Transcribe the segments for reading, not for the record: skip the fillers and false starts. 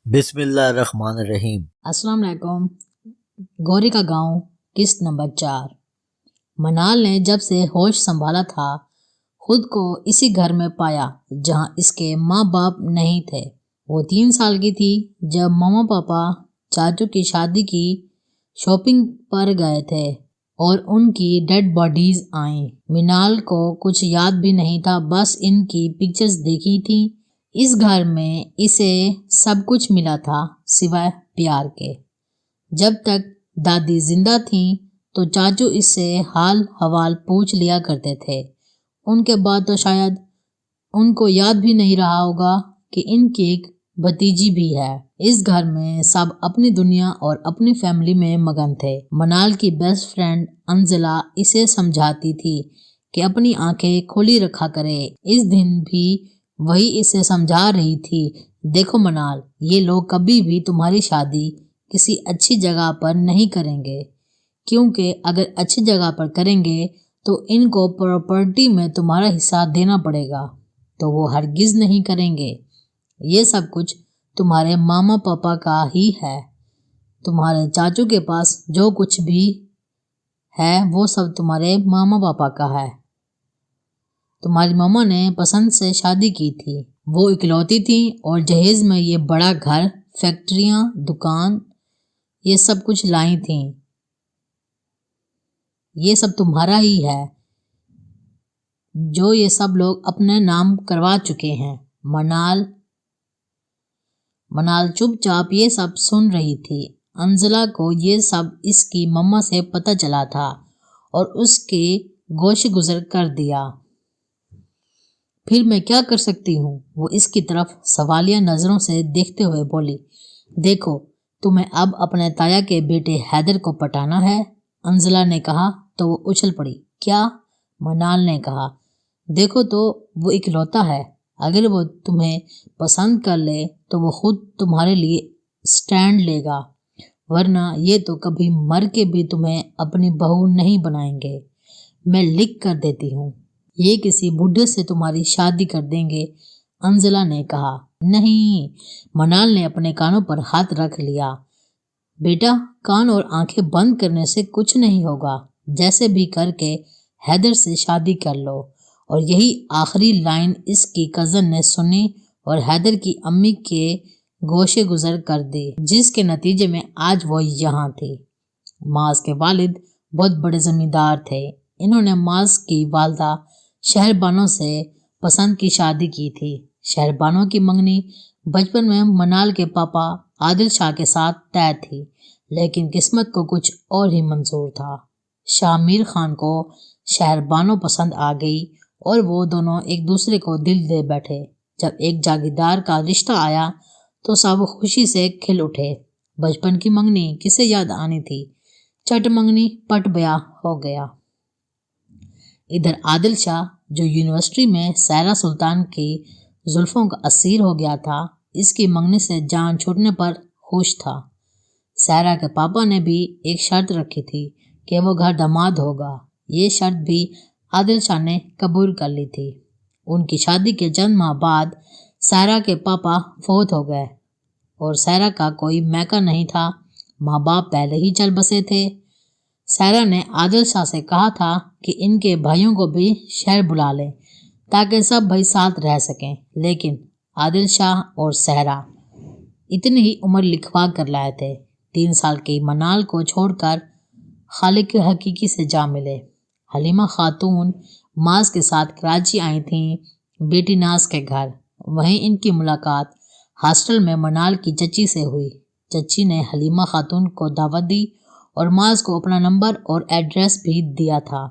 بسم اللہ الرحمن الرحیم۔ السلام علیکم۔ گوری کا گاؤں، قسط نمبر 4۔ منال نے جب سے ہوش سنبھالا تھا خود کو اسی گھر میں پایا جہاں اس کے ماں باپ نہیں تھے۔ وہ 3 سال کی تھی جب ماما پاپا چاچو کی شادی کی شاپنگ پر گئے تھے اور ان کی ڈیڈ باڈیز آئیں۔ منال کو کچھ یاد بھی نہیں تھا، بس ان کی پکچرز دیکھی تھی۔ اس گھر میں اسے سب کچھ ملا تھا سوائے پیار کے۔ جب تک دادی زندہ تھیں تو چاچو اس سے حال حوال پوچھ لیا کرتے تھے۔ ان کے بعد تو شاید ان کو یاد بھی نہیں رہا ہوگا کہ ان کی ایک بھتیجی بھی ہے۔ اس گھر میں سب اپنی دنیا اور اپنی فیملی میں مگن تھے۔ منال کی بیسٹ فرینڈ انزلہ اسے سمجھاتی تھی کہ اپنی آنکھیں کھلی رکھا کرے۔ اس دن بھی وہی اسے سمجھا رہی تھی، دیکھو منال، یہ لوگ کبھی بھی تمہاری شادی کسی اچھی جگہ پر نہیں کریں گے، کیونکہ اگر اچھی جگہ پر کریں گے تو ان کو پراپرٹی میں تمہارا حصہ دینا پڑے گا، تو وہ ہرگز نہیں کریں گے۔ یہ سب کچھ تمہارے ماما پاپا کا ہی ہے۔ تمہارے چاچو کے پاس جو کچھ بھی ہے وہ سب تمہارے ماما پاپا کا ہے۔ تمہاری ماما نے پسند سے شادی کی تھی، وہ اکلوتی تھی، اور جہیز میں یہ بڑا گھر، فیکٹریاں، دکان، یہ سب کچھ لائی تھیں۔ یہ سب تمہارا ہی ہے جو یہ سب لوگ اپنے نام کروا چکے ہیں۔ منال چپ چاپ یہ سب سن رہی تھی۔ انزلہ کو یہ سب اس کی مما سے پتہ چلا تھا اور اس کے گوش گزر کر دیا۔ پھر میں کیا کر سکتی ہوں؟ وہ اس کی طرف سوالیہ نظروں سے دیکھتے ہوئے بولی۔ دیکھو، تمہیں اب اپنے تایا کے بیٹے حیدر کو پٹانا ہے، انزلہ نے کہا تو وہ اچھل پڑی۔ کیا؟ منال نے کہا، دیکھو تو وہ اکلوتا ہے، اگر وہ تمہیں پسند کر لے تو وہ خود تمہارے لیے سٹینڈ لے گا، ورنہ یہ تو کبھی مر کے بھی تمہیں اپنی بہو نہیں بنائیں گے۔ میں لکھ کر دیتی ہوں، یہ کسی بڈھے سے تمہاری شادی کر دیں گے، انزلہ نے کہا۔ نہیں، منال نے اپنے کانوں پر ہاتھ رکھ لیا۔ بیٹا، کان اور آنکھیں بند کرنے سے کچھ نہیں ہوگا، جیسے بھی کر کے حیدر سے شادی کر لو۔ اور یہی آخری لائن اس کی کزن نے سنی اور حیدر کی امی کے گوشے گزر کر دی، جس کے نتیجے میں آج وہ یہاں تھی۔ معاذ کے والد بہت بڑے زمیندار تھے۔ انہوں نے معاذ کی والدہ شہر بانو سے پسند کی شادی کی تھی۔ شہر بانو کی منگنی بچپن میں منال کے پاپا عادل شاہ کے ساتھ طے تھی، لیکن قسمت کو کچھ اور ہی منظور تھا۔ شاہ میر خان کو شہر بانو پسند آ گئی اور وہ دونوں ایک دوسرے کو دل دے بیٹھے۔ جب ایک جاگیردار کا رشتہ آیا تو سب خوشی سے کھل اٹھے۔ بچپن کی منگنی کسے یاد آنی تھی، چٹ منگنی پٹ بیاہ ہو گیا۔ ادھر عادل شاہ جو یونیورسٹی میں سائرہ سلطان کی زلفوں کا اسیر ہو گیا تھا، اس کی منگنی سے جان چھوٹنے پر خوش تھا۔ سائرہ کے پاپا نے بھی ایک شرط رکھی تھی کہ وہ گھر داماد ہوگا۔ یہ شرط بھی عادل شاہ نے قبول کر لی تھی۔ ان کی شادی کے چند ماہ بعد سائرہ کے پاپا فوت ہو گئے اور سائرہ کا کوئی میکہ نہیں تھا، ماں باپ پہلے ہی چل بسے تھے۔ سائرہ نے عادل شاہ سے کہا تھا کہ ان کے بھائیوں کو بھی شہر بلا لیں تاکہ سب بھائی ساتھ رہ سکیں، لیکن عادل شاہ اور سائرہ اتنی ہی عمر لکھوا کر لائے تھے۔ 3 سال کی منال کو چھوڑ کر خالق حقیقی سے جا ملے۔ حلیمہ خاتون معاذ کے ساتھ کراچی آئی تھیں بیٹی ناز کے گھر۔ وہیں ان کی ملاقات ہاسٹل میں منال کی چچی سے ہوئی۔ چچی نے حلیمہ خاتون کو دعوت دی اور معاذ کو اپنا نمبر اور ایڈریس بھی دیا تھا۔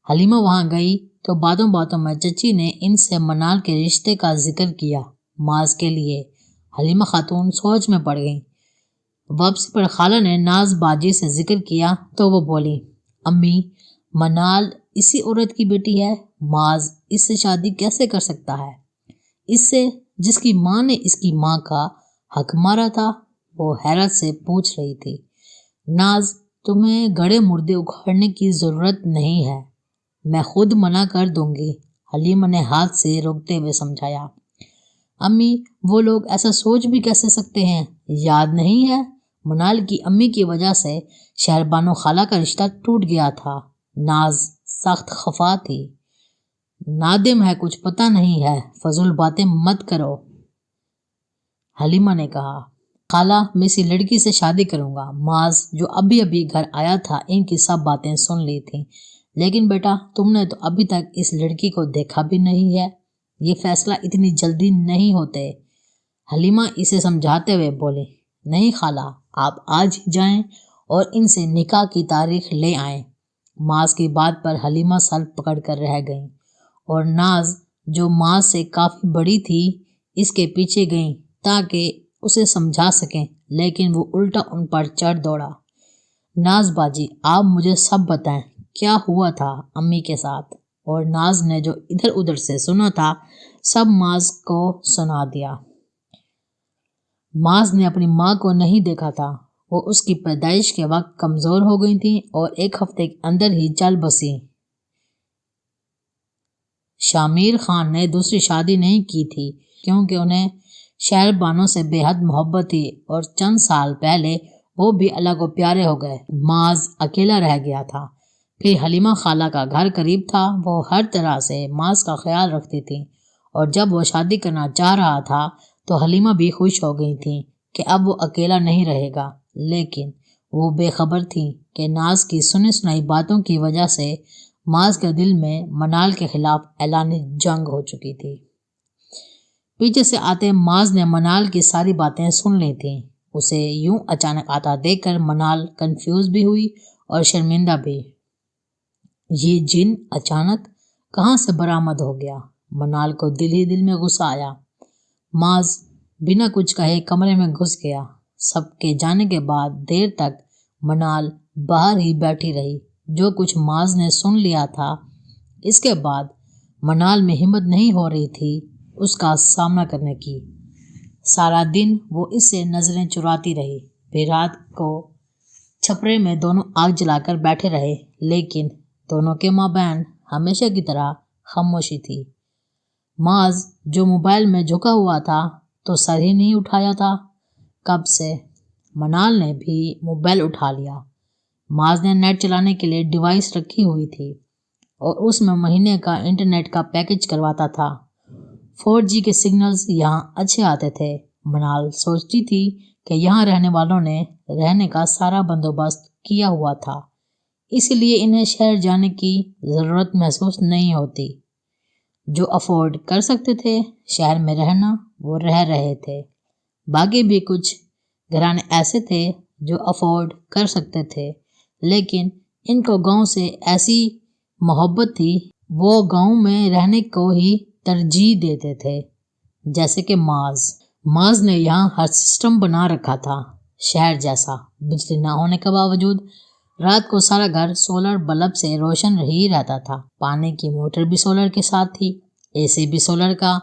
حلیمہ وہاں گئی تو باتوں باتوں میں چچی نے ان سے منال کے رشتے کا ذکر کیا معاذ کے لیے۔ حلیمہ خاتون سوچ میں پڑ گئیں۔ واپسی پر خالہ نے ناز باجی سے ذکر کیا تو وہ بولی، امی، منال اسی عورت کی بیٹی ہے، معاذ اس سے شادی کیسے کر سکتا ہے؟ اس سے جس کی ماں نے اس کی ماں کا حق مارا تھا؟ وہ حیرت سے پوچھ رہی تھی۔ ناز، تمہیں گڑے مردے اکھاڑنے کی ضرورت نہیں ہے، میں خود منع کر دوں گی، حلیمہ نے ہاتھ سے روکتے ہوئے سمجھایا۔ امی وہ لوگ ایسا سوچ بھی کیسے سکتے ہیں؟ یاد نہیں ہے؟ منال کی امی کی وجہ سے شہر بانو خالہ کا رشتہ ٹوٹ گیا تھا۔ ناز سخت خفا تھی۔ نادم ہے، کچھ پتہ نہیں ہے، فضول باتیں مت کرو، حلیمہ نے کہا۔ خالہ میں اسی لڑکی سے شادی کروں گا۔ معاذ جو ابھی ابھی گھر آیا تھا ان کی سب باتیں سن لی تھیں۔ لیکن بیٹا تم نے تو ابھی تک اس لڑکی کو دیکھا بھی نہیں ہے، یہ فیصلہ اتنی جلدی نہیں ہوتے، حلیمہ اسے سمجھاتے ہوئے بولے۔ نہیں خالہ، آپ آج ہی جائیں اور ان سے نکاح کی تاریخ لے آئیں۔ معاذ کی بات پر حلیمہ سر پکڑ کر رہ گئیں اور ناز جو معاذ سے کافی بڑی تھی اس کے پیچھے گئیں تاکہ اسے سمجھا سکیں، لیکن وہ الٹا ان پر چڑھ دوڑا۔ ناز باجی آپ مجھے سب بتائیں کیا ہوا تھا امی کے ساتھ؟ اور ناز نے جو ادھر ادھر سے سنا تھا سب معاذ کو سنا دیا۔ معاذ نے اپنی ماں کو نہیں دیکھا تھا، وہ اس کی پیدائش کے وقت کمزور ہو گئی تھیں اور ایک ہفتے کے اندر ہی چل بسیں۔ شامیر خان نے دوسری شادی نہیں کی تھی کیونکہ انہیں شہر بانو سے بے حد محبت تھی اور چند سال پہلے وہ بھی اللہ کو پیارے ہو گئے۔ معاذ اکیلا رہ گیا تھا۔ پھر حلیمہ خالہ کا گھر قریب تھا، وہ ہر طرح سے معاذ کا خیال رکھتی تھی اور جب وہ شادی کرنا چاہ رہا تھا تو حلیمہ بھی خوش ہو گئی تھیں کہ اب وہ اکیلا نہیں رہے گا، لیکن وہ بے خبر تھیں کہ ناز کی سنی سنائی باتوں کی وجہ سے معاذ کے دل میں منال کے خلاف اعلانی جنگ ہو چکی تھی۔ پیچھے سے آتے معاذ نے منال کی ساری باتیں سن لی تھیں۔ اسے یوں اچانک آتا دیکھ کر منال کنفیوز بھی ہوئی اور شرمندہ بھی۔ یہ جن اچانک کہاں سے برآمد ہو گیا؟ منال کو دل ہی دل میں غصہ آیا۔ معاذ بنا کچھ کہے کمرے میں گھس گیا۔ سب کے جانے کے بعد دیر تک منال باہر ہی بیٹھی رہی۔ جو کچھ معاذ نے سن لیا تھا اس کے بعد منال میں ہمت نہیں ہو رہی تھی اس کا سامنا کرنے کی۔ سارا دن وہ اس سے نظریں چراتی رہی، پھر رات کو چھپرے میں دونوں آگ جلا کر بیٹھے رہے، لیکن دونوں کے مابین ہمیشہ کی طرح خاموشی تھی۔ معاذ جو موبائل میں جھکا ہوا تھا تو سر ہی نہیں اٹھایا تھا کب سے۔ منال نے بھی موبائل اٹھا لیا۔ معاذ نے نیٹ چلانے کے لیے ڈیوائس رکھی ہوئی تھی اور اس میں مہینے کا انٹرنیٹ کا پیکج کرواتا تھا۔ 4G کے سگنلز یہاں اچھے آتے تھے۔ منال سوچتی تھی کہ یہاں رہنے والوں نے رہنے کا سارا بندوبست کیا ہوا تھا، اس لیے انہیں شہر جانے کی ضرورت محسوس نہیں ہوتی۔ جو افورڈ کر سکتے تھے شہر میں رہنا وہ رہ رہے تھے، باقی بھی کچھ گھرانے ایسے تھے جو افورڈ کر سکتے تھے لیکن ان کو گاؤں سے ایسی محبت تھی وہ گاؤں میں رہنے کو ہی ترجیح دیتے تھے، جیسے کہ معاذ نے یہاں ہر سسٹم بنا رکھا تھا شہر جیسا۔ بجلی نہ ہونے کے باوجود رات کو سارا گھر سولر بلب سے روشن ہی رہتا تھا، پانی کی موٹر بھی سولر کے ساتھ تھی، AC بھی سولر کا،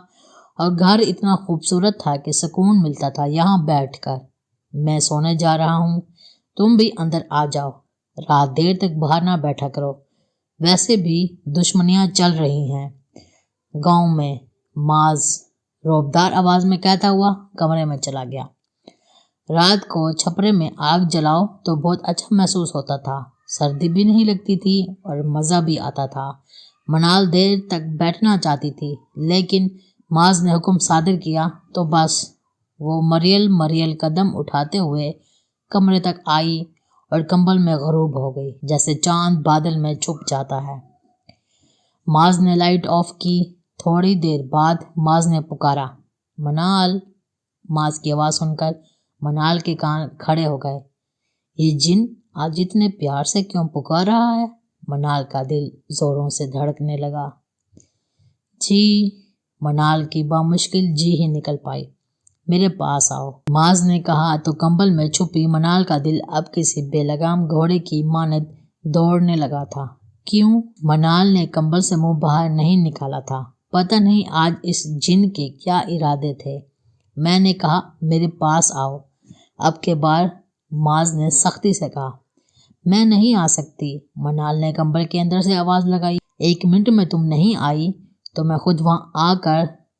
اور گھر اتنا خوبصورت تھا کہ سکون ملتا تھا یہاں بیٹھ کر۔ میں سونے جا رہا ہوں، تم بھی اندر آ جاؤ، رات دیر تک باہر نہ بیٹھا کرو، ویسے بھی دشمنیاں چل رہی ہیں گاؤں میں، معاذ روبدار آواز میں کہتا ہوا کمرے میں چلا گیا۔ رات کو چھپرے میں آگ جلاؤ تو بہت اچھا محسوس ہوتا تھا، سردی بھی نہیں لگتی تھی اور مزہ بھی آتا تھا۔ منال دیر تک بیٹھنا چاہتی تھی لیکن معاذ نے حکم صادر کیا تو بس وہ مریل قدم اٹھاتے ہوئے کمرے تک آئی اور کمبل میں غروب ہو گئی جیسے چاند بادل میں چھپ جاتا ہے۔ معاذ نے لائٹ آف کی۔ تھوڑی دیر بعد معاذ نے پکارا، منال۔ معاذ کی آواز سن کر منال کے کان کھڑے ہو گئے۔ یہ جن آج اتنے پیار سے کیوں پکار رہا ہے؟ منال کا دل زوروں سے دھڑکنے لگا۔ جی، منال کی بامشکل جی ہی نکل پائی۔ میرے پاس آؤ، معاذ نے کہا تو کمبل میں چھپی منال کا دل اب کسی بے لگام گھوڑے کی مانند دوڑنے لگا تھا۔ کیوں؟ منال نے کمبل سے منہ باہر نہیں نکالا تھا۔ پتہ نہیں آج اس جن کے کیا ارادے تھے۔ میں نے کہا میرے پاس آؤ، اب کے بار معاذ نے سختی سے کہا۔ میں نہیں آ سکتی، منال نے کمبل کے اندر سے آواز لگائی۔ 1 منٹ میں تم نہیں آئی تو میں خود وہاں آ کر